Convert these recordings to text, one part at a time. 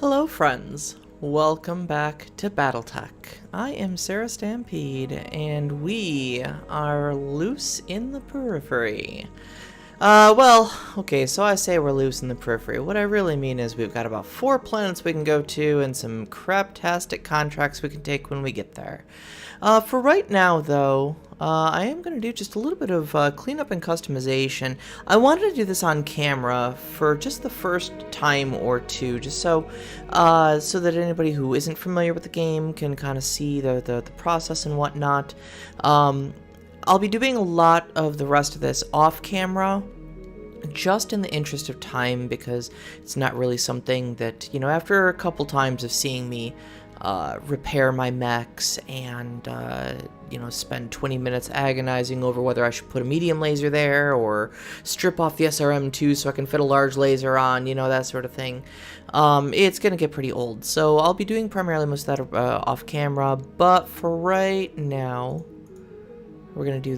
Hello friends, welcome back to Battletech. I am Sarah Stampede, and we are loose in the periphery. Okay, so I say we're loose in the periphery. What I really mean is we've got about 4 planets we can go to and some craptastic contracts we can take when we get there. For right now, though, I am going to do just a little bit of cleanup and customization. I wanted to do this on camera for just the first time or two, just so that anybody who isn't familiar with the game can kind of see the process and whatnot. I'll be doing a lot of the rest of this off camera, just in the interest of time, because it's not really something that, you know, after a couple times of seeing me repair my mechs and, you know, spend 20 minutes agonizing over whether I should put a medium laser there or strip off the SRM2 so I can fit a large laser on, you know, that sort of thing. It's going to get pretty old. So I'll be doing primarily most of that off camera, but for right now, we're going to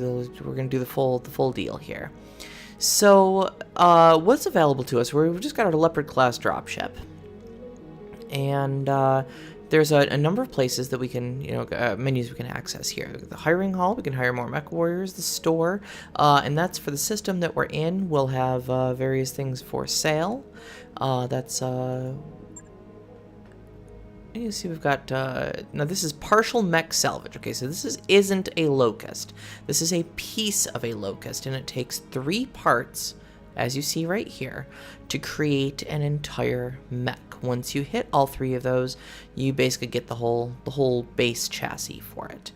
do the full deal here. So, what's available to us? We've just got our Leopard class dropship. And there's a number of places that we can, you know, menus we can access here. The hiring hall, we can hire more mech warriors. The store, and that's for the system that we're in. We'll have various things for sale. You see we've got, now this is partial mech salvage. Okay, so this isn't a locust. This is a piece of a locust, and it takes 3 parts, as you see right here, to create an entire mech. Once you hit all 3 of those, you basically get the whole base chassis for it.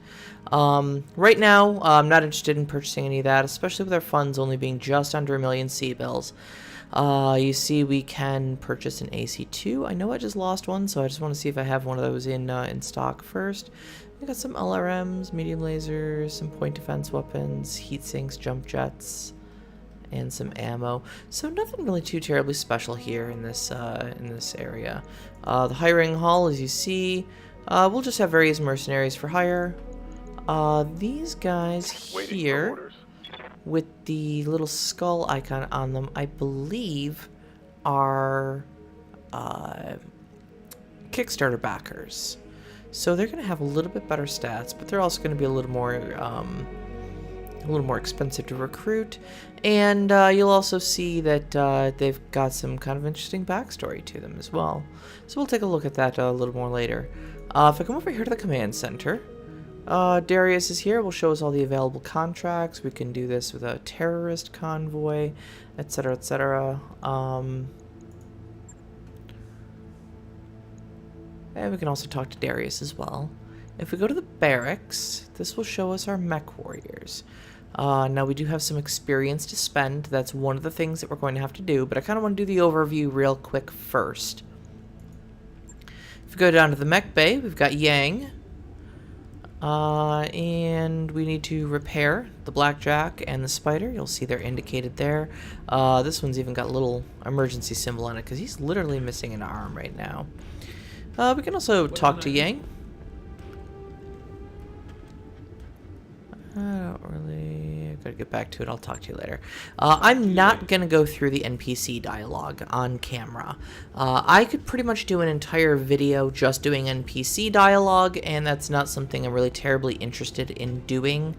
Right now, I'm not interested in purchasing any of that, especially with our funds only being just under 1 million C-bills. You see we can purchase an AC2. I know I just lost one, so I just want to see if I have one of those in stock first. We got some LRMs, medium lasers, some point defense weapons, heat sinks, jump jets, and some ammo. So nothing really too terribly special here in this area. The hiring hall, as you see, we'll just have various mercenaries for hire. These guys here with the little skull icon on them, I believe, are Kickstarter backers. So they're going to have a little bit better stats, but they're also going to be a little more expensive to recruit. And you'll also see that they've got some kind of interesting backstory to them as well. So we'll take a look at that a little more later. If I come over here to the command center, Darius is here. Will show us all the available contracts. We can do this with a terrorist convoy, etc., etc. And we can also talk to Darius as well. If we go to the barracks, this will show us our mech warriors. Now we do have some experience to spend. That's one of the things that we're going to have to do, but I kind of want to do the overview real quick first. If we go down to the mech bay, we've got Yang. And we need to repair the Blackjack and the Spider. You'll see they're indicated there. This one's even got a little emergency symbol on it because he's literally missing an arm right now. We can also talk to Yang. I don't really... I've got to get back to it. I'll talk to you later. I'm not going to go through the NPC dialogue on camera. I could pretty much do an entire video just doing NPC dialogue, and that's not something I'm really terribly interested in doing.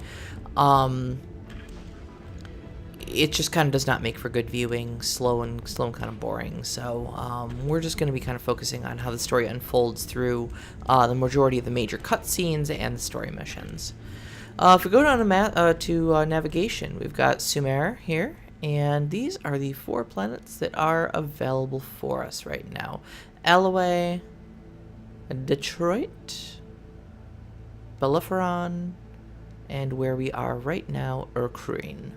It just kind of does not make for good viewing, slow and kind of boring. So we're just going to be kind of focusing on how the story unfolds through the majority of the major cutscenes and the story missions. If we go down to navigation, we've got Sumer here, and these are the 4 planets that are available for us right now. Alloway, Detroit, Bellerophon, and where we are right now, Urkreen.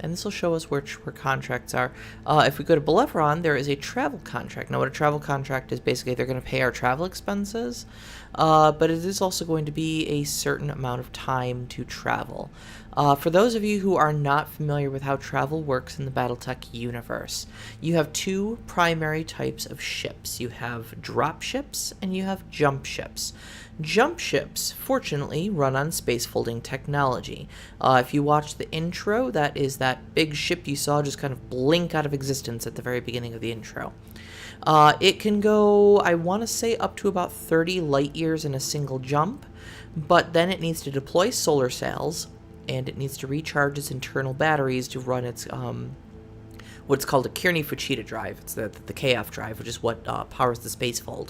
And this will show us where contracts are. If we go to Bellerophon, there is a travel contract. Now, what a travel contract is, basically they're going to pay our travel expenses, but it is also going to be a certain amount of time to travel. For those of you who are not familiar with how travel works in the Battletech universe, you have 2 primary types of ships. You have drop ships and you have jump ships. Jump fortunately, run on space folding technology. If you watch the intro, that is that that big ship you saw just kind of blink out of existence at the very beginning of the intro. It can go, I want to say, up to about 30 light years in a single jump, but then it needs to deploy solar sails, and it needs to recharge its internal batteries to run its what's called a Kearney-Fuchida drive. It's the KF drive, which is what powers the spacefold.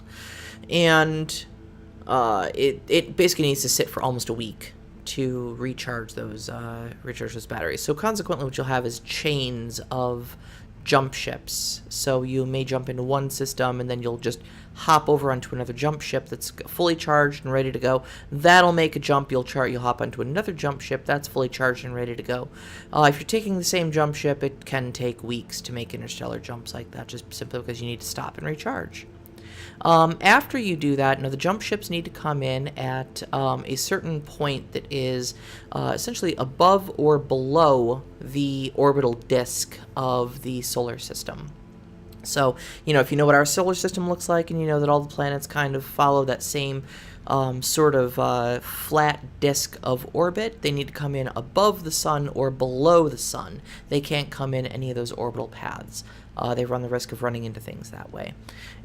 And it basically needs to sit for almost a week to recharge those batteries. So consequently, what you'll have is chains of jump ships. So you may jump into one system, and then you'll just hop over onto another jump ship that's fully charged and ready to go. That'll make a jump. You'll hop onto another jump ship that's fully charged and ready to go. If you're taking the same jump ship, it can take weeks to make interstellar jumps like that, just simply because you need to stop and recharge. After you do that, the jump ships need to come in at a certain point that is essentially above or below the orbital disk of the solar system. So, if you know what our solar system looks like, and you know that all the planets kind of follow that same sort of flat disk of orbit, they need to come in above the sun or below the sun. They can't come in any of those orbital paths. They run the risk of running into things that way.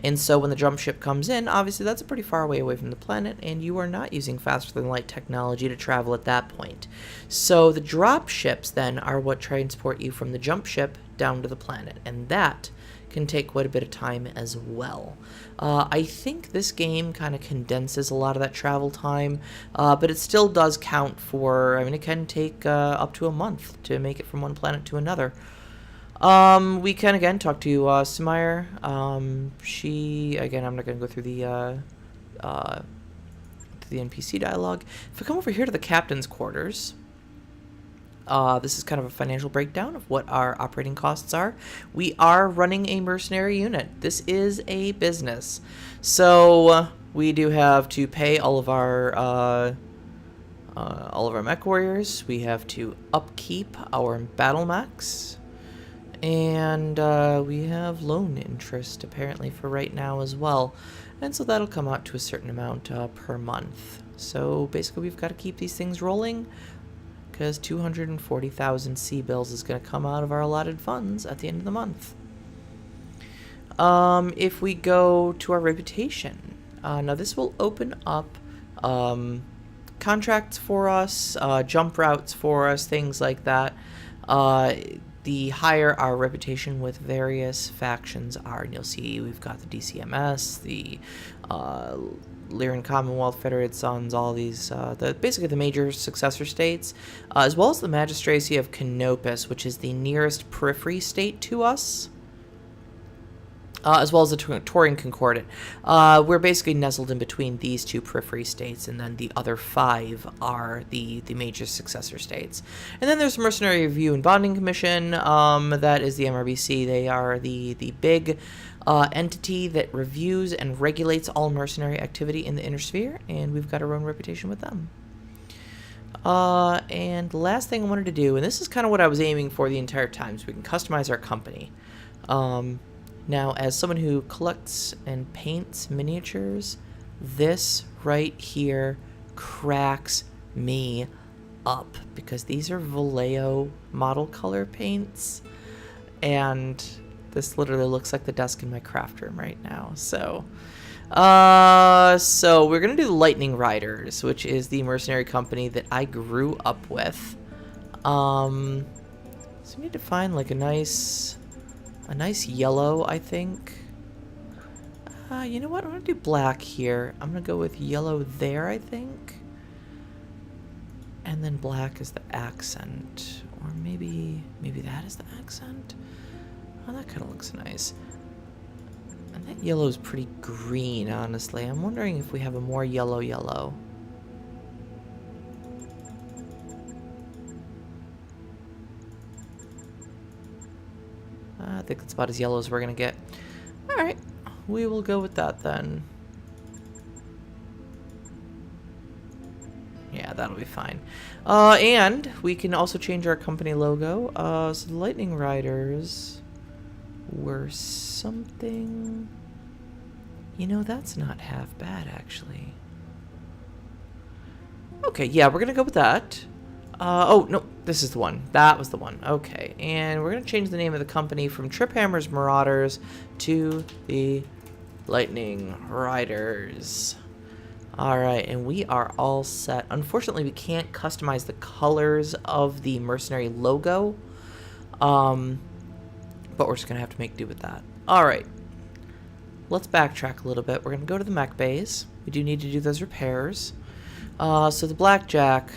And so when the jump ship comes in, obviously that's a pretty far away from the planet, and you are not using faster-than-light technology to travel at that point. So the drop ships then are what transport you from the jump ship down to the planet, and that can take quite a bit of time as well. I think this game kind of condenses a lot of that travel time, but it still does count for, it can take up to a month to make it from one planet to another. We can again talk to Sumire. She, again, I'm not going to go through the NPC dialogue. If I come over here to the captain's quarters, this is kind of a financial breakdown of what our operating costs are. We are running a mercenary unit. This is a business. So we do have to pay all of our mech warriors. We have to upkeep our battle mechs. And we have loan interest apparently for right now as well. And so that'll come out to a certain amount per month. So basically we've got to keep these things rolling, because 240,000 C-bills is going to come out of our allotted funds at the end of the month. If we go to our reputation, now this will open up contracts for us, jump routes for us, things like that. The higher our reputation with various factions are, and you'll see we've got the DCMS, the Lyran Commonwealth, Federated Sons, all these, basically the major successor states, as well as the Magistracy of Canopus, which is the nearest periphery state to us, as well as the Taurian Concordat. We're basically nestled in between these two periphery states, and then the other 5 are the major successor states. And then there's the Mercenary Review and Bonding Commission, that is the MRBC. They are the big entity that reviews and regulates all mercenary activity in the Inner Sphere, and we've got our own reputation with them. And last thing I wanted to do, and this is kind of what I was aiming for the entire time, so we can customize our company. Now, as someone who collects and paints miniatures, this right here cracks me up, because these are Vallejo model color paints, and this literally looks like the desk in my craft room right now. So we're gonna do the Lightning Riders, which is the mercenary company that I grew up with. So we need to find like a nice yellow, I think. You know what? I'm gonna do black here. I'm gonna go with yellow there, I think. And then black is the accent. Or maybe that is the accent. Oh, that kind of looks nice. And that yellow is pretty green, honestly. I'm wondering if we have a more yellow. I think it's about as yellow as we're going to get. Alright, we will go with that then. Yeah, that'll be fine. And we can also change our company logo. So the Lightning Riders were something... that's not half bad, actually. Okay, yeah, we're going to go with that. Oh, no, this is the one. That was the one. Okay, and we're going to change the name of the company from Triphammer's Marauders to the Lightning Riders. Alright, and we are all set. Unfortunately, we can't customize the colors of the mercenary logo. But we're just going to have to make do with that. Alright, let's backtrack a little bit. We're going to go to the mech bays. We do need to do those repairs. So the Blackjack...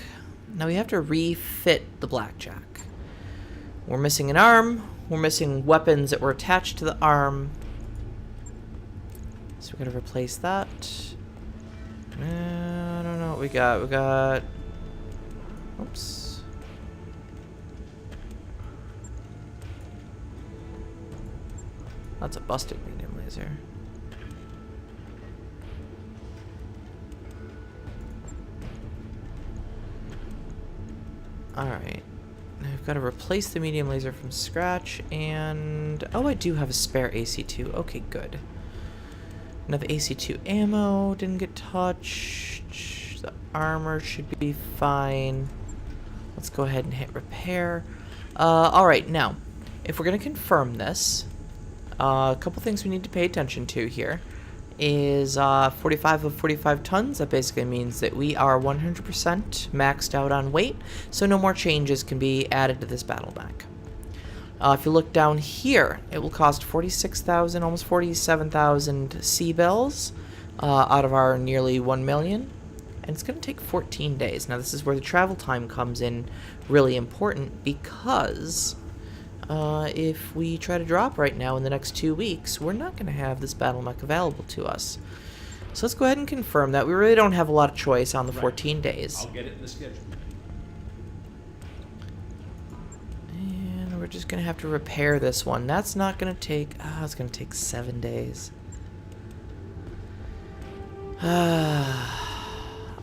Now we have to refit the Blackjack. We're missing an arm. We're missing weapons that were attached to the arm. So we're going to replace that. I don't know what we got. We got... Oops. That's a busted medium laser. Alright. Now we've got to replace the medium laser from scratch, and... Oh, I do have a spare AC2. Okay, good. Another AC2 ammo didn't get touched. The armor should be fine. Let's go ahead and hit repair. Alright, now, if we're going to confirm this, a couple things we need to pay attention to here is 45 of 45 tons. That basically means that we are 100% maxed out on weight, so no more changes can be added to this battle mech. If you look down here, it will cost 46,000, almost 47,000 C-bills out of our nearly 1 million, and it's going to take 14 days. Now this is where the travel time comes in really important, because if we try to drop right now in the next 2 weeks, we're not going to have this battle mech available to us. So let's go ahead and confirm that. We really don't have a lot of choice on the 14 days. I'll get it in the schedule. And we're just going to have to repair this one. That's not going to take... it's going to take 7 days.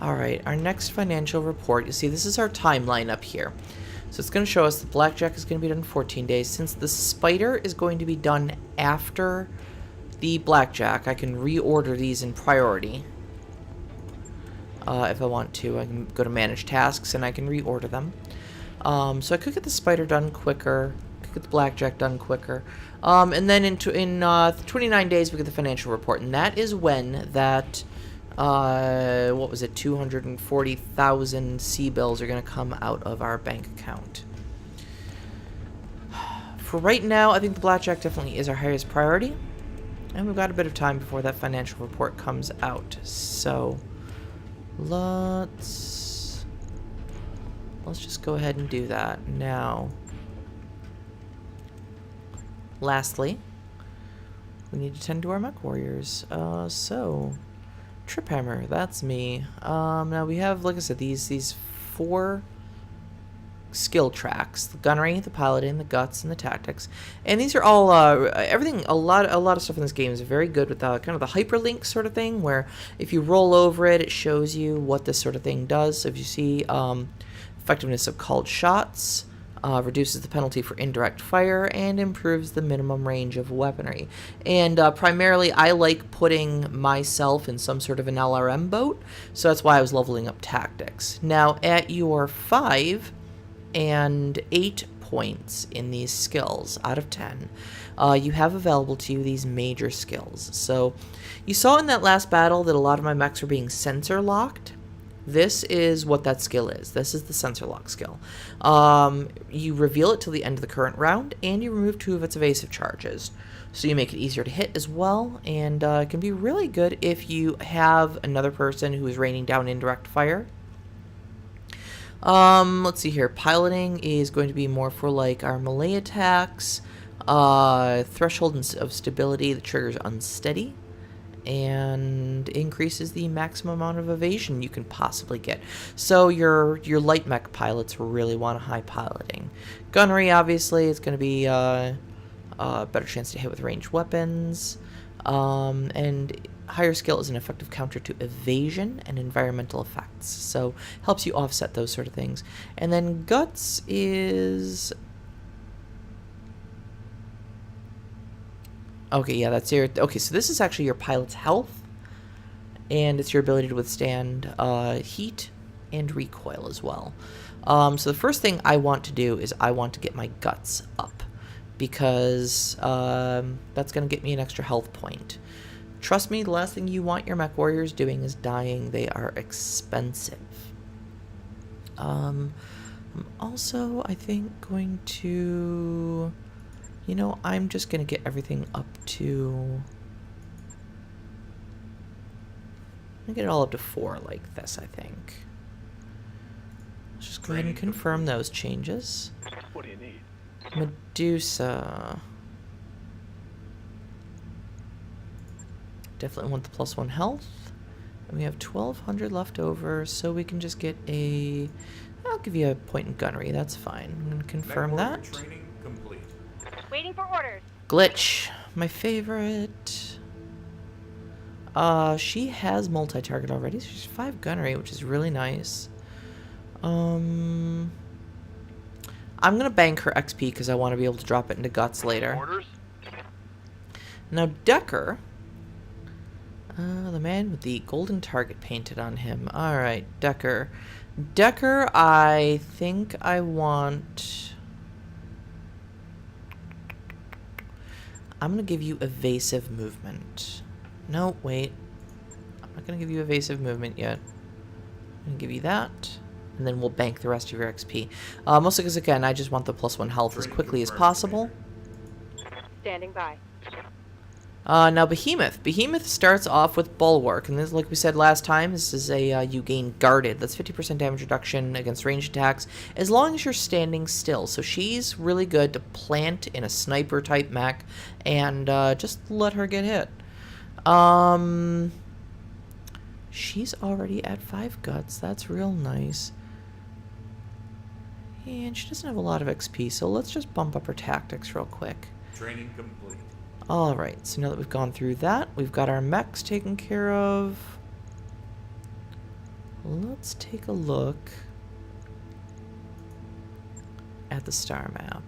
Alright, our next financial report. You see, this is our timeline up here. So it's going to show us the Blackjack is going to be done in 14 days. Since the Spider is going to be done after the Blackjack, I can reorder these in priority. If I want to, I can go to Manage Tasks and I can reorder them. So I could get the Spider done quicker, could get the Blackjack done quicker. And then in 29 days we get the financial report, and that is when that... what was it, 240,000 C-bills are going to come out of our bank account. For right now, I think the Blackjack definitely is our highest priority, and we've got a bit of time before that financial report comes out. So let's just go ahead and do that now. Lastly, we need to tend to our mechwarriors. So Triphammer, that's me. Now we have, like I said, these 4 skill tracks: the gunnery, the piloting, the guts, and the tactics. And these are all everything. A lot of stuff in this game is very good with kind of the hyperlink sort of thing, where if you roll over it, it shows you what this sort of thing does. So if you see effectiveness of called shots. Reduces the penalty for indirect fire, and improves the minimum range of weaponry. And primarily, I like putting myself in some sort of an LRM boat, so that's why I was leveling up tactics. Now, at your 5 and 8 points in these skills out of 10, you have available to you these major skills. So, you saw in that last battle that a lot of my mechs were being sensor locked. This is what that skill is. This is the sensor lock skill. You reveal it till the end of the current round, and you remove 2 of its evasive charges. So you make it easier to hit as well, and it can be really good if you have another person who is raining down indirect fire. Let's see here. Piloting is going to be more for like our melee attacks. Threshold of stability, the trigger's unsteady, and increases the maximum amount of evasion you can possibly get. So your light mech pilots really want a high piloting. Gunnery, obviously, is going to be a better chance to hit with ranged weapons. And higher skill is an effective counter to evasion and environmental effects. So helps you offset those sort of things. And then guts is... Okay, yeah, that's your... Okay, so this is actually your pilot's health, and it's your ability to withstand heat and recoil as well. So the first thing I want to do is I want to get my guts up, because that's going to get me an extra health point. Trust me, the last thing you want your mech warriors doing is dying. They are expensive. I'm also, I think, going to... You know, I'm just going to get everything up to... I'm going to get it all up to 4 like this, I think. Let's just go ahead and confirm those changes. What do you need? Medusa. Definitely want the +1 health. And we have 1,200 left over, so we can just get a... I'll give you a point in gunnery, that's fine. I'm going to confirm that. Training complete. Waiting for orders. Glitch, my favorite. She has multi-target already, so she's 5 gunnery, which is really nice. I'm gonna bank her XP because I want to be able to drop it into guts later. Orders? Now Decker, the man with the golden target painted on him. All right, Decker. Decker, I think I want... I'm gonna give you evasive movement. No, wait. I'm not gonna give you evasive movement yet. I'm gonna give you that, and then we'll bank the rest of your XP. Mostly because, again, I just want the +1 health as quickly as possible. Standing by. Now Behemoth. Behemoth starts off with Bulwark, and this, like we said last time, this is a you gain Guarded. That's 50% damage reduction against ranged attacks as long as you're standing still. So she's really good to plant in a sniper type mech and just let her get hit. She's already at 5 guts. That's real nice. And she doesn't have a lot of XP, so let's just bump up her tactics real quick. Training complete. Alright, so now that we've gone through that, we've got our mechs taken care of. Let's take a look at the star map.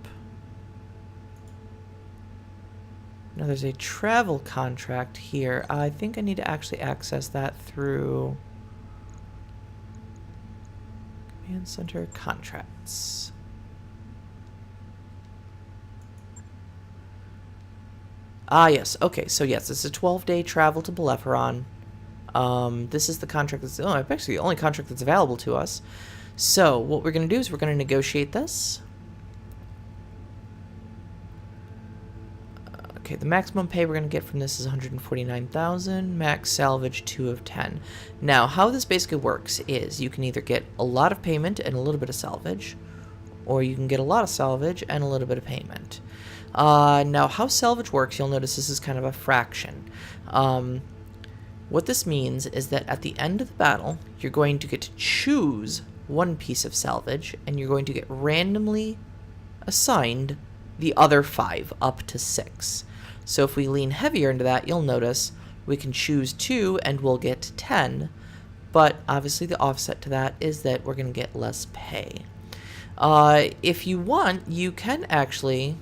Now there's a travel contract here. I think I need to actually access that through Command Center Contracts. Ah, yes. Okay, so yes, it's a 12-day travel to Behemoth. This is the contract that's... Oh, actually the only contract that's available to us. So, what we're going to do is we're going to negotiate this. Okay, the maximum pay we're going to get from this is 149,000. Max salvage 2 of 10. Now, how this basically works is you can either get a lot of payment and a little bit of salvage, or you can get a lot of salvage and a little bit of payment. Now, how salvage works, you'll notice this is kind of a fraction. What this means is that at the end of the battle, you're going to get to choose one piece of salvage, and you're going to get randomly assigned the other 5, up to 6. So if we lean heavier into that, you'll notice we can choose 2 and we'll get 10, but obviously the offset to that is that we're going to get less pay. If you want, you can actually...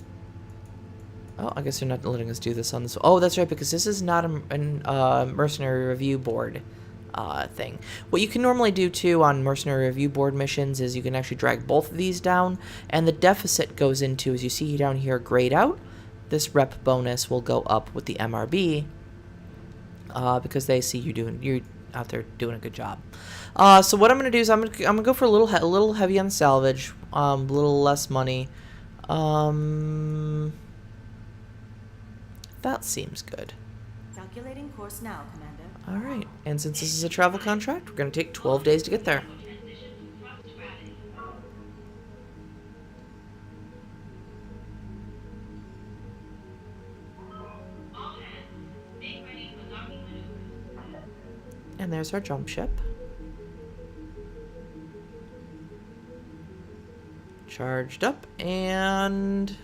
Oh, I guess they're not letting us do this on this. Oh, that's right, because this is not a mercenary review board thing. What you can normally do, too, on mercenary review board missions is you can actually drag both of these down, and the deficit goes into, as you see down here, grayed out. This rep bonus will go up with the MRB because they see you're out there doing a good job. So what I'm going to do is I'm gonna go for a little heavy on salvage, a little less money. That seems good. Calculating course now, Commander. Alright, and since this is a travel contract, we're going to take 12 days to get there. And there's our jump ship. Charged up and...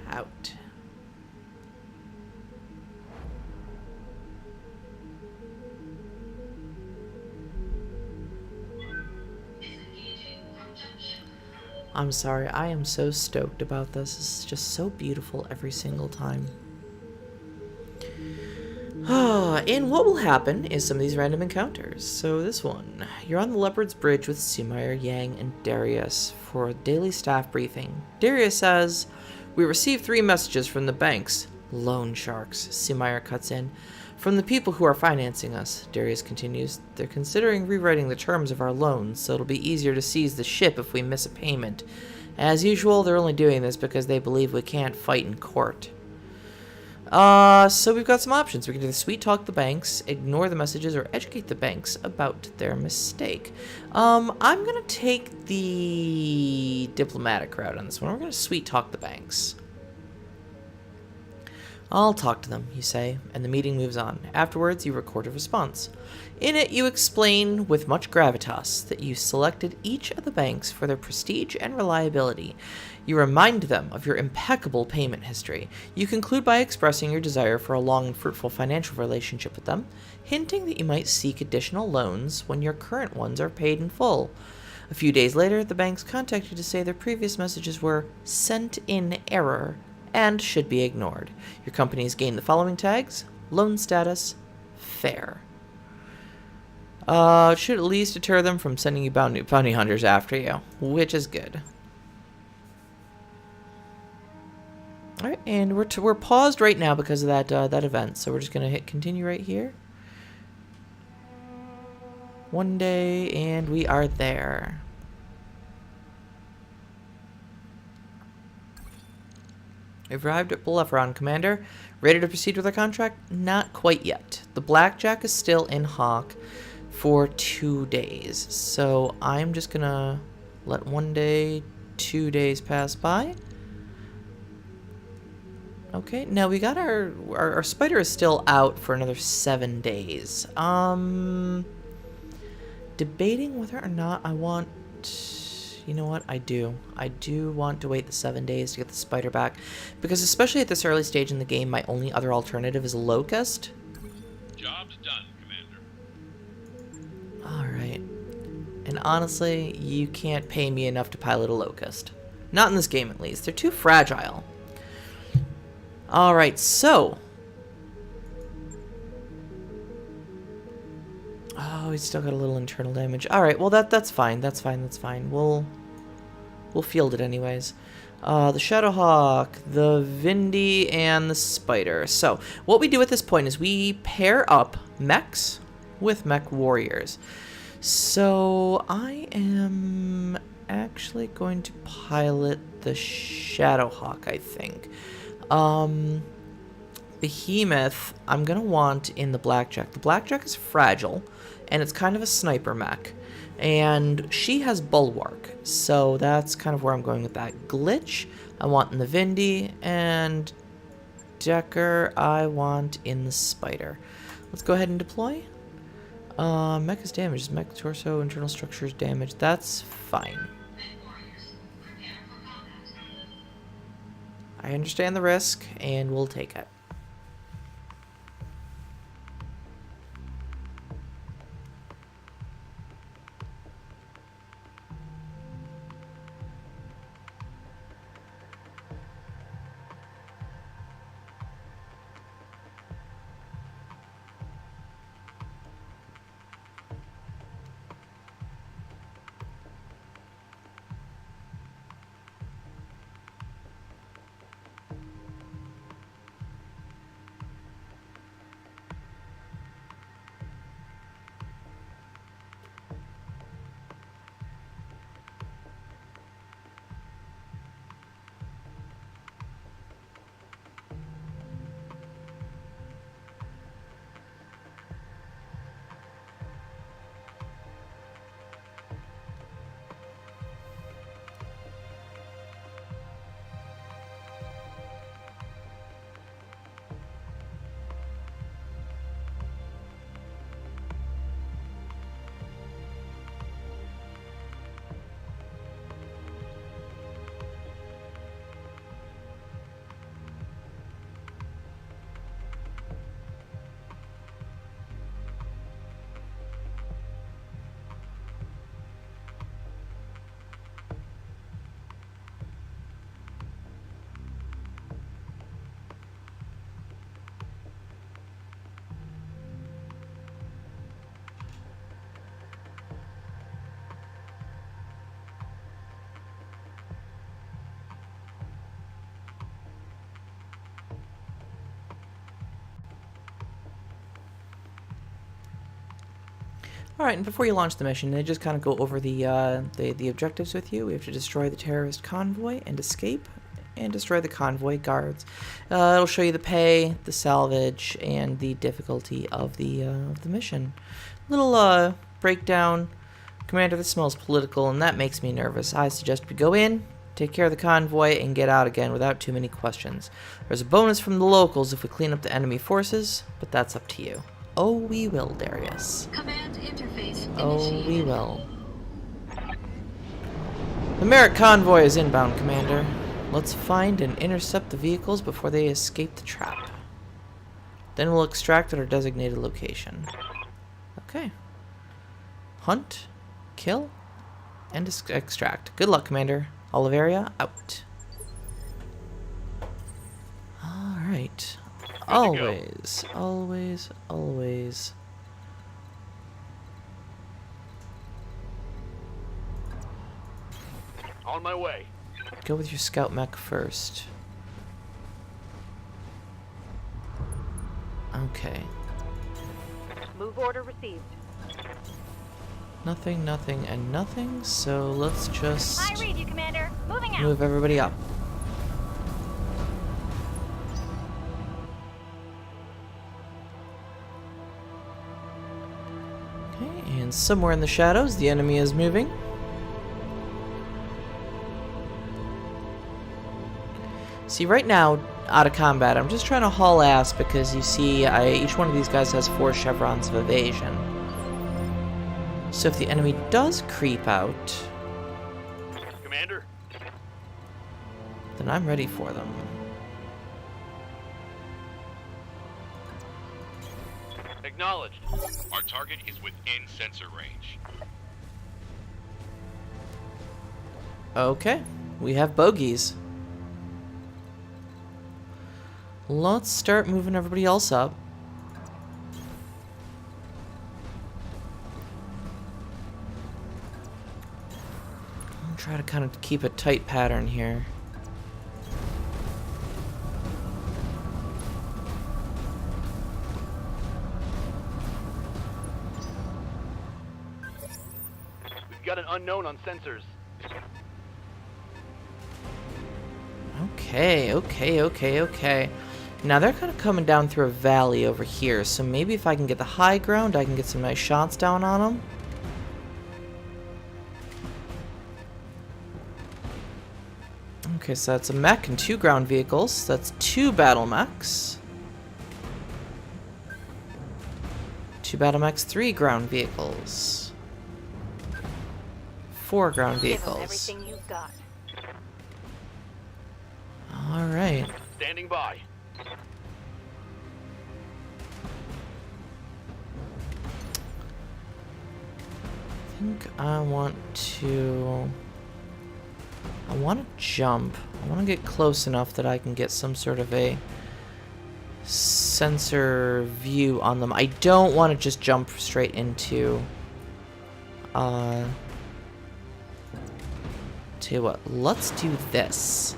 out. I'm sorry, I am so stoked about this. This is just so beautiful every single time. And what will happen is some of these random encounters. So this one, you're on the Leopard's Bridge with Sumair, Yang, and Darius for a daily staff briefing. Darius says, "We received 3 messages from the banks." Loan sharks, Sumair cuts in. "From the people who are financing us," Darius continues. "They're considering rewriting the terms of our loans, so it'll be easier to seize the ship if we miss a payment. As usual, they're only doing this because they believe we can't fight in court." So we've got some options. We can either sweet talk the banks, ignore the messages, or educate the banks about their mistake. I'm gonna take the diplomatic route on this one. We're gonna sweet talk the banks. "I'll talk to them," you say, and the meeting moves on. Afterwards, you record a response. In it, you explain with much gravitas that you selected each of the banks for their prestige and reliability. You remind them of your impeccable payment history. You conclude by expressing your desire for a long and fruitful financial relationship with them, hinting that you might seek additional loans when your current ones are paid in full. A few days later, the banks contact you to say their previous messages were sent in error and should be ignored. Your companies gain the following tags: loan status, fair. It should at least deter them from sending you bounty hunters after you, which is good. Alright, and we're paused right now because of that event, so we're just gonna hit continue right here. One day, and we are there. We've arrived at Bellerophon, Commander. Ready to proceed with our contract? Not quite yet. The Blackjack is still in Hawk for 2 days. So I'm just gonna let 1 day, 2 days pass by. Okay, now we got our spider is still out for another 7 days. Debating whether or not I want... You know what? I do want to wait the 7 days to get the spider back, because especially at this early stage in the game, my only other alternative is a locust. Job's done, Commander. Alright. And honestly, you can't pay me enough to pilot a locust. Not in this game, at least. They're too fragile. Alright, so... Oh, he's still got a little internal damage. Alright, well that's fine. That's fine. We'll field it anyways. The Shadowhawk, the Vindy, and the Spider. So, what we do at this point is we pair up mechs with mechwarriors. So, I am actually going to pilot the Shadowhawk, I think. Behemoth, I'm going to want in the Blackjack. The Blackjack is fragile, and it's kind of a sniper mech. And she has Bulwark, so that's kind of where I'm going with that. Glitch, I want in the Vindy, and Decker, I want in the Spider. Let's go ahead and deploy. Mech is damaged. Mech torso, internal structures damaged. That's fine. I understand the risk, and we'll take it. Alright, and before you launch the mission, they just kind of go over the objectives with you. We have to destroy the terrorist convoy and escape, and destroy the convoy guards. It'll show you the pay, the salvage, and the difficulty of the mission. Little breakdown. Commander, this smells political, and that makes me nervous. I suggest we go in, take care of the convoy, and get out again without too many questions. There's a bonus from the locals if we clean up the enemy forces, but that's up to you. Oh, we will, Darius. Command interface Oh, initiated. we will. The Merit convoy is inbound, Commander. Let's find and intercept the vehicles before they escape the trap. Then we'll extract at our designated location. Okay. Hunt, kill, and extract. Good luck, Commander. Oliveria, out. Alright. Always, always, always. On my way. Go with your scout mech first. Okay. Move order received. Nothing, nothing, and nothing, so let's just I read you, Commander. Moving out. move everybody up. Okay, and somewhere in the shadows, the enemy is moving. See, right now, out of combat, I'm just trying to haul ass because you see, each one of these guys has 4 chevrons of evasion. So if the enemy does creep out, Commander. then I'm ready for them. Acknowledged. Our target is within sensor range. Okay, we have bogeys. Let's start moving everybody else up. I'll try to kind of keep a tight pattern here. We've got an unknown on sensors. Okay. Now they're kind of coming down through a valley over here, so maybe if I can get the high ground, I can get some nice shots down on them. Okay, so that's a mech and 2 ground vehicles. That's 2 battle mechs. 2 battle mechs, 3 ground vehicles. 4 ground Give 'em vehicles. everything you've got. Alright. Standing by. I think I want to jump. I want to get close enough that I can get some sort of a sensor view on them. I don't want to just jump straight into tell you what, let's do this.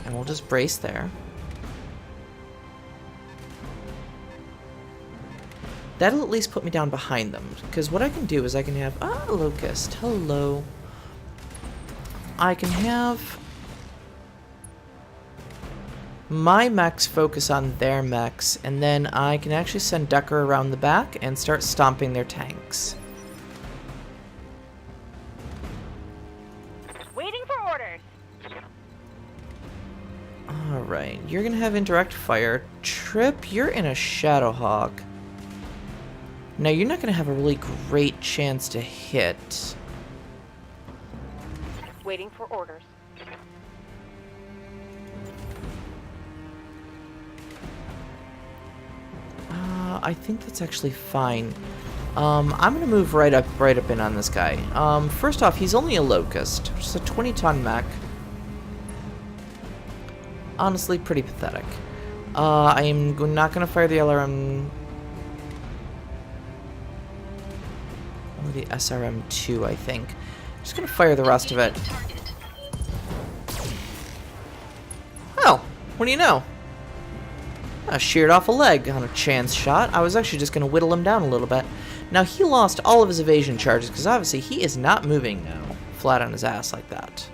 And we'll just brace there. That'll at least put me down behind them, because what I can do is I can have Locust, hello. I can have my mechs focus on their mechs, and then I can actually send Decker around the back and start stomping their tanks. Waiting for orders. Alright, you're gonna have indirect fire. Trip, you're in a Shadowhawk. Now, you're not gonna have a really great chance to hit. Waiting for orders. I think that's actually fine. I'm gonna move right up in on this guy. First off, he's only a Locust, which is a 20-ton mech. Honestly, pretty pathetic. I am not gonna fire the LRM. Or the SRM-2, I think. Just gonna fire the rest of it. Target. Well, What do you know? I sheared off a leg on a chance shot. I was actually just going to whittle him down a little bit. Now, he lost all of his evasion charges because obviously he is not moving now. Flat on his ass like that.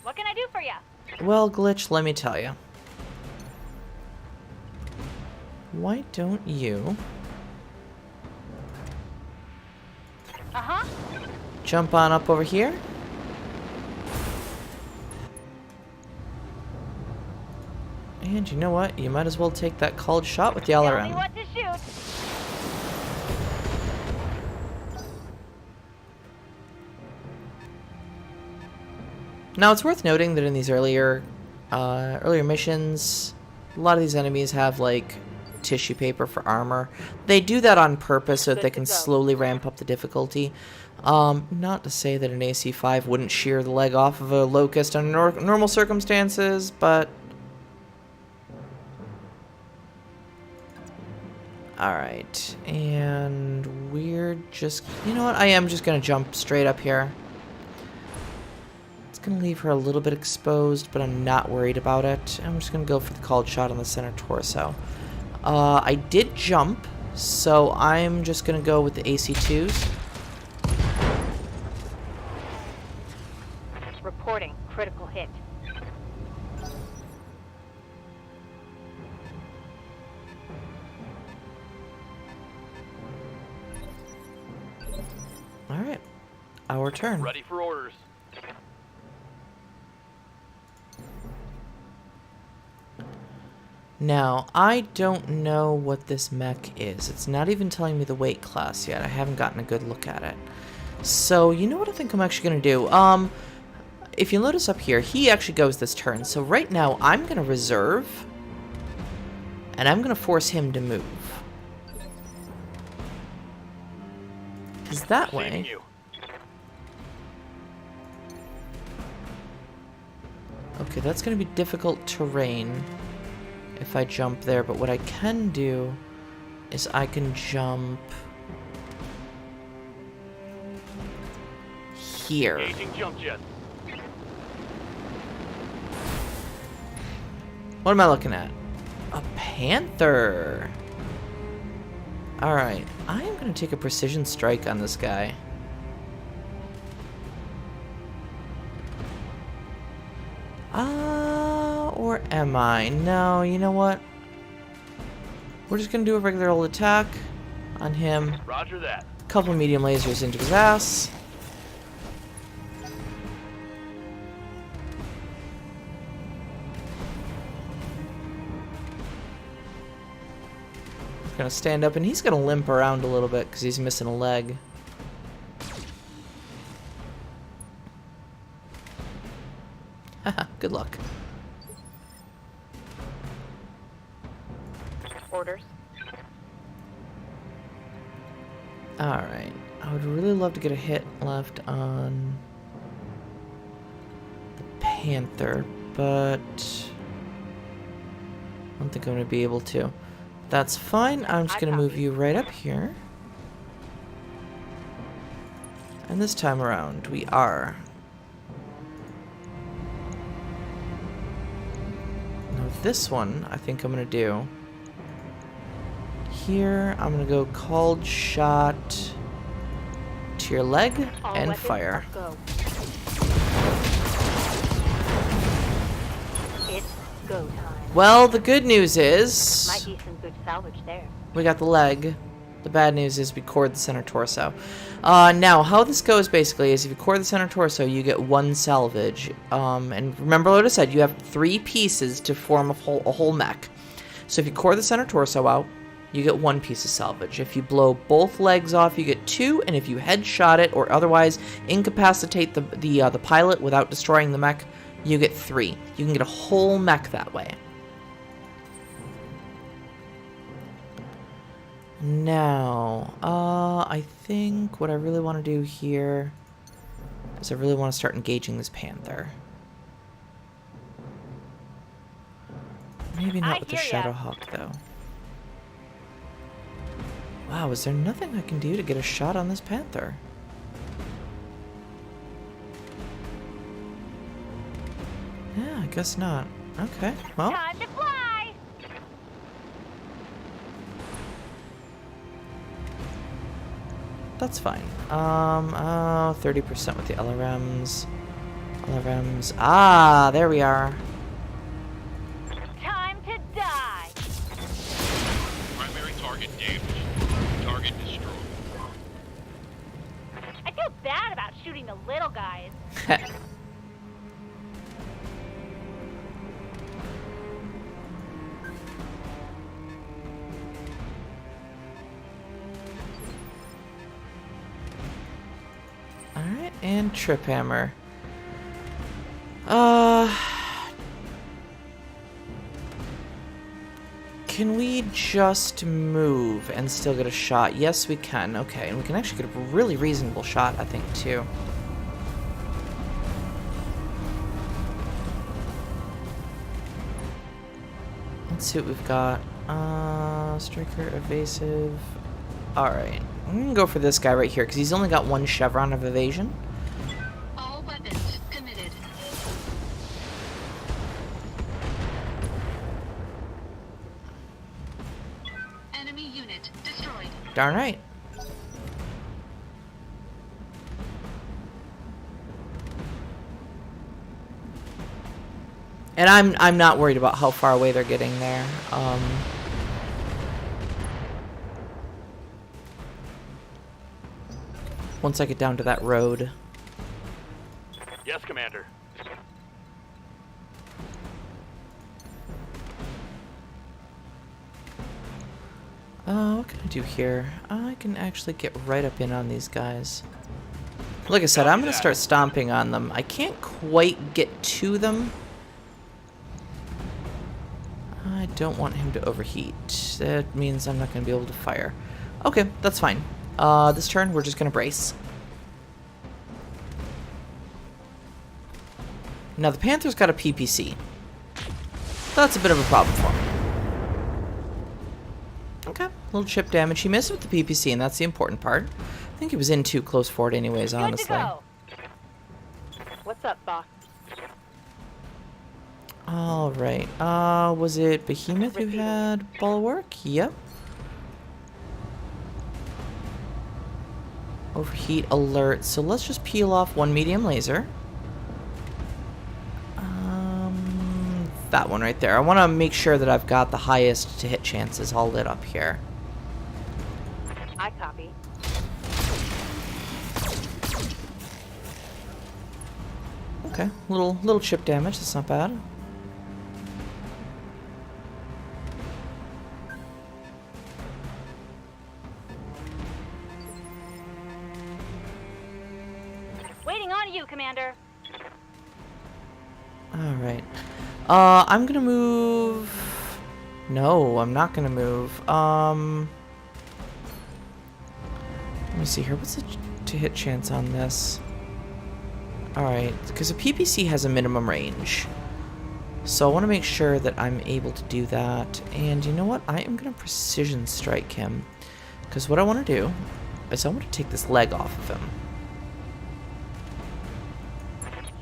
What can I do for you? Well, Glitch, let me tell you. Why don't you Uh-huh. jump on up over here? And you know what? You might as well take that called shot with the Tell me LRM. what to shoot. Now, it's worth noting that in these earlier missions, a lot of these enemies have, like, tissue paper for armor. They do that on purpose so that they can slowly ramp up the difficulty. Not to say that an AC-5 wouldn't shear the leg off of a Locust under normal circumstances, but... Alright, and we're just... You know what? I am just going to jump straight up here. It's going to leave her a little bit exposed, but I'm not worried about it. I'm just going to go for the called shot on the center torso. I did jump, so I'm just going to go with the AC-2s. Reporting critical hit. Alright, our turn. Ready for orders. Now, I don't know what this mech is. It's not even telling me the weight class yet. I haven't gotten a good look at it. So, you know what I think I'm actually going to do? If you'll notice up here, he actually goes this turn. So right now, I'm going to reserve. And I'm going to force him to move. Because that Receiving way... you. Okay, that's going to be difficult terrain if I jump there, but what I can do is I can jump here. Engaging jump jet. What am I looking at? A panther. Alright, I am going to take a precision strike on this guy. Or am I? No, you know what? We're just going to do a regular old attack on him. Roger that. Couple medium lasers into his ass. He's going to stand up and he's going to limp around a little bit because he's missing a leg. Haha, good luck. Orders. Alright. I would really love to get a hit left on the Panther, but I don't think I'm going to be able to. That's fine. I'm just going to move you right up here. And this time around, we are. Now this one, I think I'm going to do. Here, I'm going to go called shot to your leg All and weapons fire. Go. It's go time. Well, the good news is Might be some good salvage there. we got the leg. The bad news is we cored the center torso. Now, how this goes basically is if you core the center torso, you get one salvage. And remember what I said, you have 3 pieces to form a whole mech. So if you core the center torso out, you get 1 piece of salvage. If you blow both legs off, you get 2, and if you headshot it or otherwise incapacitate the pilot without destroying the mech, you get 3. You can get a whole mech that way. Now, I think what I really want to do here is I really want to start engaging this Panther. Maybe not with the hear ya. Shadowhawk, though. Wow, is there nothing I can do to get a shot on this Panther? Yeah, I guess not. Okay, well. Time to fly! That's fine. 30% with the LRMs. LRMs. Ah, there we are. Time to die! Primary target damaged. Target destroyed. I feel bad about shooting the little guys. Alright, and Trip Hammer. Can we just move and still get a shot? Yes, we can. Okay, and we can actually get a really reasonable shot, I think, too. Let's see what we've got. Striker, evasive. Alright, I'm gonna go for this guy right here, because he's only got one chevron of evasion. All weapons committed. Enemy unit destroyed. Darn right. And I'm not worried about how far away they're getting there. Once I get down to that road. Yes, Commander. What can I do here? I can actually get right up in on these guys. Like I said, I'm going to start stomping on them. I can't quite get to them. I don't want him to overheat. That means I'm not going to be able to fire. Okay, that's fine. This turn, we're just going to brace. Now, the Panther's got a PPC. That's a bit of a problem for me. Okay, a little chip damage. He missed with the PPC, and that's the important part. I think he was in too close for it anyways, honestly. Good to go. What's up, boss? Alright, was it Behemoth who had bulwark? Yep. Overheat alert. So let's just peel off one medium laser. That one right there. I want to make sure that I've got the highest to hit chances all lit up here. I copy. Okay, little chip damage. That's not bad. Waiting on you, Commander. Alright. I'm gonna move... No, I'm not gonna move. Let me see here. What's the to hit chance on this? Alright, because a PPC has a minimum range. So I want to make sure that I'm able to do that. And you know what? I am gonna precision strike him. Because what I want to do is I want to take this leg off of him.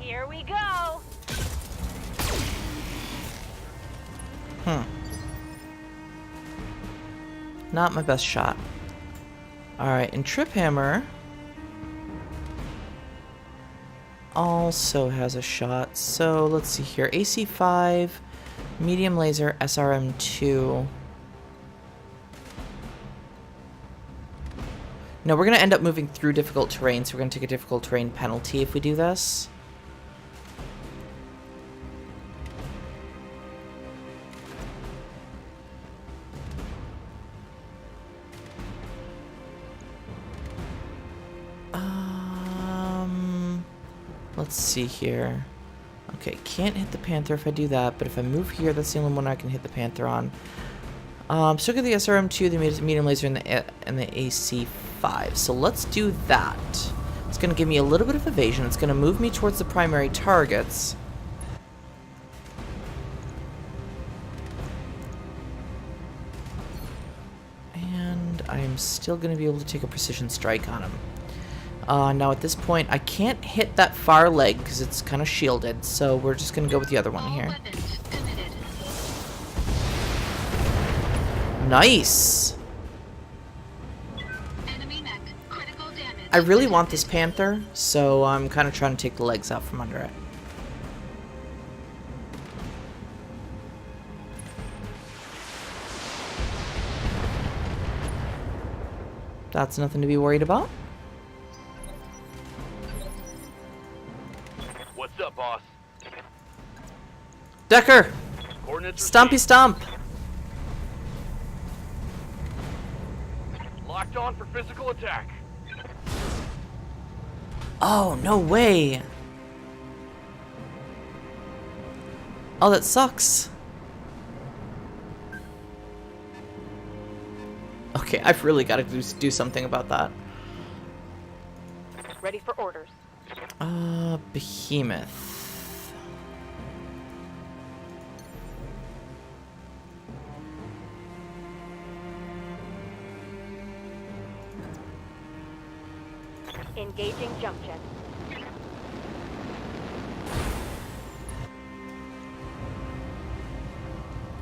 Here we go. Not my best shot. Alright, and Trip Hammer also has a shot. So let's see here. AC5, medium laser, SRM2. No, we're going to end up moving through difficult terrain, so we're going to take a difficult terrain penalty if we do this. Let's see here. Okay, can't hit the Panther if I do that, but if I move here, that's the only one I can hit the Panther on. So get the SRM2, the medium laser, and the AC5. So let's do that. It's going to give me a little bit of evasion. It's going to move me towards the primary targets. And I'm I'm still going to be able to take a precision strike on him. Now at this point, I can't hit that far leg because it's kind of shielded, so we're just going to go with the other one All here. weapons committed. Nice! Enemy mech. Critical damage. I really want this panther, so I'm kind of trying to take the legs out from under it. That's nothing to be worried about. What's up, boss? Decker! Coordinates Stompy received. stomp! Locked on for physical attack. Oh, no way! Oh, that sucks. Okay, I've really got to do something about that. Ready for orders. Behemoth. Engaging jump jet.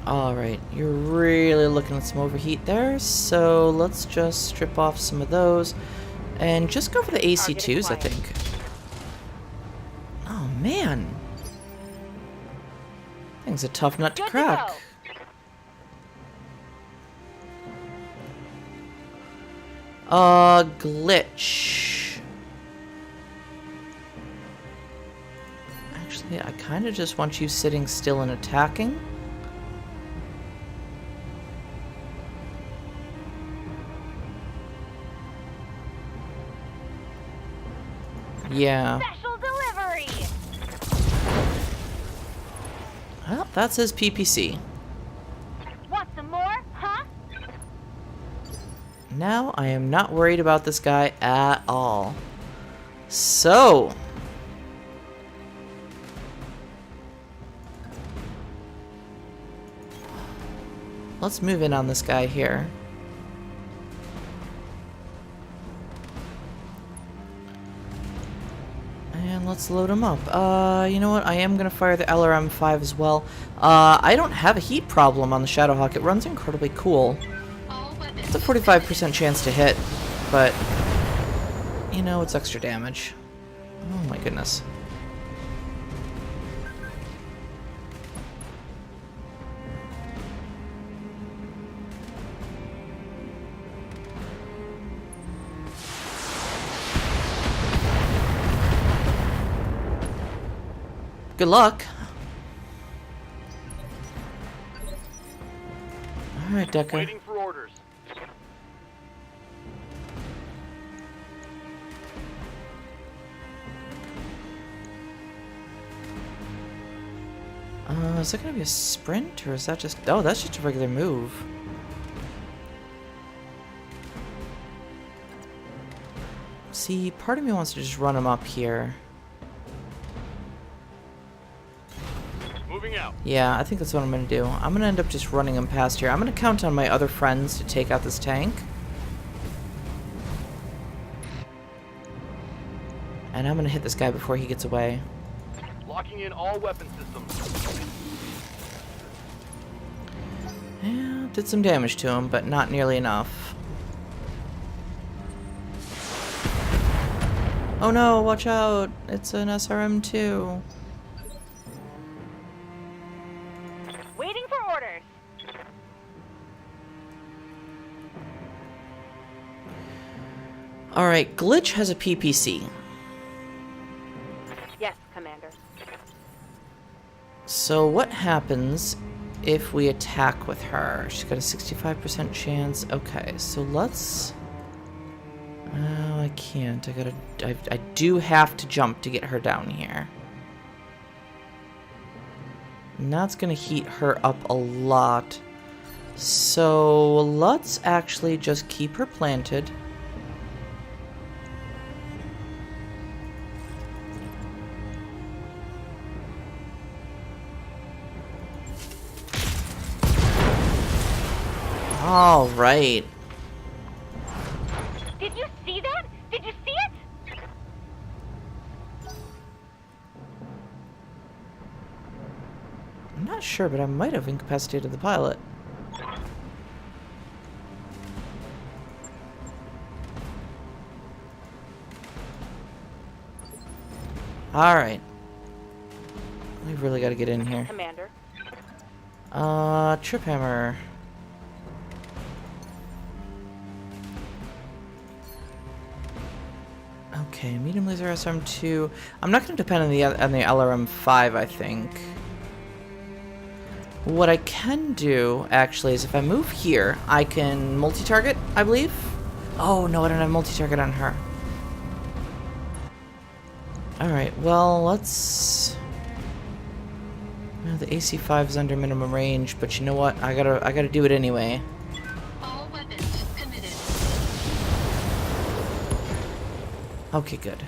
Alright, you're really looking at some overheat there, so let's just strip off some of those and just go for the AC2s, I think. Oh man. Thing's a tough nut to Good to crack. go. Glitch. Actually, I kind of just want you sitting still and attacking. Yeah. Special delivery. Well, that's his PPC. Want some more? Huh? Now I am not worried about this guy at all. So, let's move in on this guy here. And let's load him up. You know what? I am going to fire the LRM-5 as well. I don't have a heat problem on the Shadowhawk. It runs incredibly cool. All weapons. It's a 45% chance to hit, but, you know, it's extra damage. Oh my goodness. Good luck. Alright, Decker. Waiting for orders. Is that gonna be a sprint, or is that just... Oh, that's just a regular move. See, part of me wants to just run him up here. Moving out. Yeah, I think that's what I'm gonna do. I'm gonna end up just running him past here. I'm gonna count on my other friends to take out this tank. And I'm gonna hit this guy before he gets away. Locking in all weapon systems. Yeah, did some damage to him, but not nearly enough. Oh no, watch out! It's an SRM-2. Waiting for orders. Alright, Glitch has a PPC. Yes, Commander. So what happens if we attack with her? She's got a 65% chance. Okay, so let's... Oh, I can't. I do have to jump to get her down here. And that's gonna heat her up a lot. So let's actually just keep her planted. All right. not sure, but I might have incapacitated the pilot. Alright. We've really got to get in here. Commander. Trip hammer. Okay, medium laser SRM2. I'm not going to depend on the LRM5, I think. What I can do, actually, is if I move here, I can multi-target, I believe. Oh, no, I don't have multi-target on her. Alright, well, let's... Well, the AC-5 is under minimum range, but you know what? I gotta do it anyway. All weapons committed. Okay, good.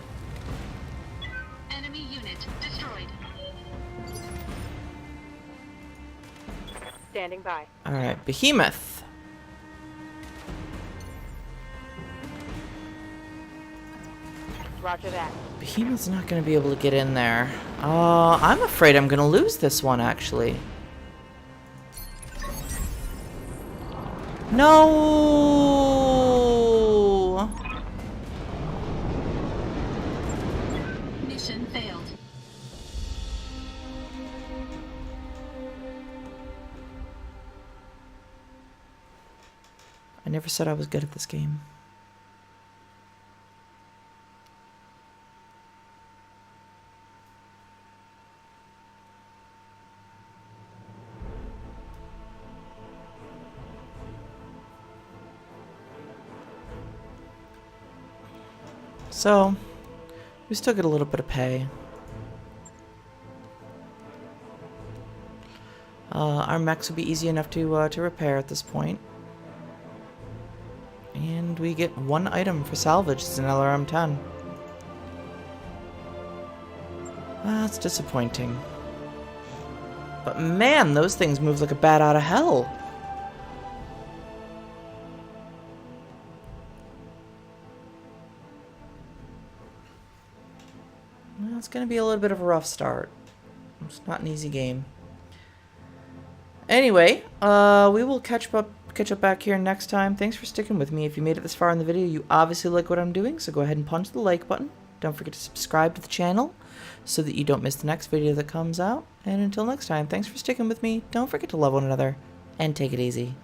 Enemy unit destroyed. Standing by. Alright, Behemoth. Roger that. Behemoth's not going to be able to get in there. I'm afraid I'm going to lose this one, actually. No! Mission failed. I never said I was good at this game. So, we still get a little bit of pay. Our mechs will be easy enough to repair at this point. And we get one item for salvage. It's an LRM-10. That's disappointing. But man, those things move like a bat out of hell. Well, it's going to be a little bit of a rough start. It's not an easy game. Anyway, we will catch up back here next time. Thanks for sticking with me. If you made it this far in the video, you obviously like what I'm doing, so go ahead and punch the like button. Don't forget to subscribe to the channel so that you don't miss the next video that comes out. And until next time, thanks for sticking with me. Don't forget to love one another, and take it easy.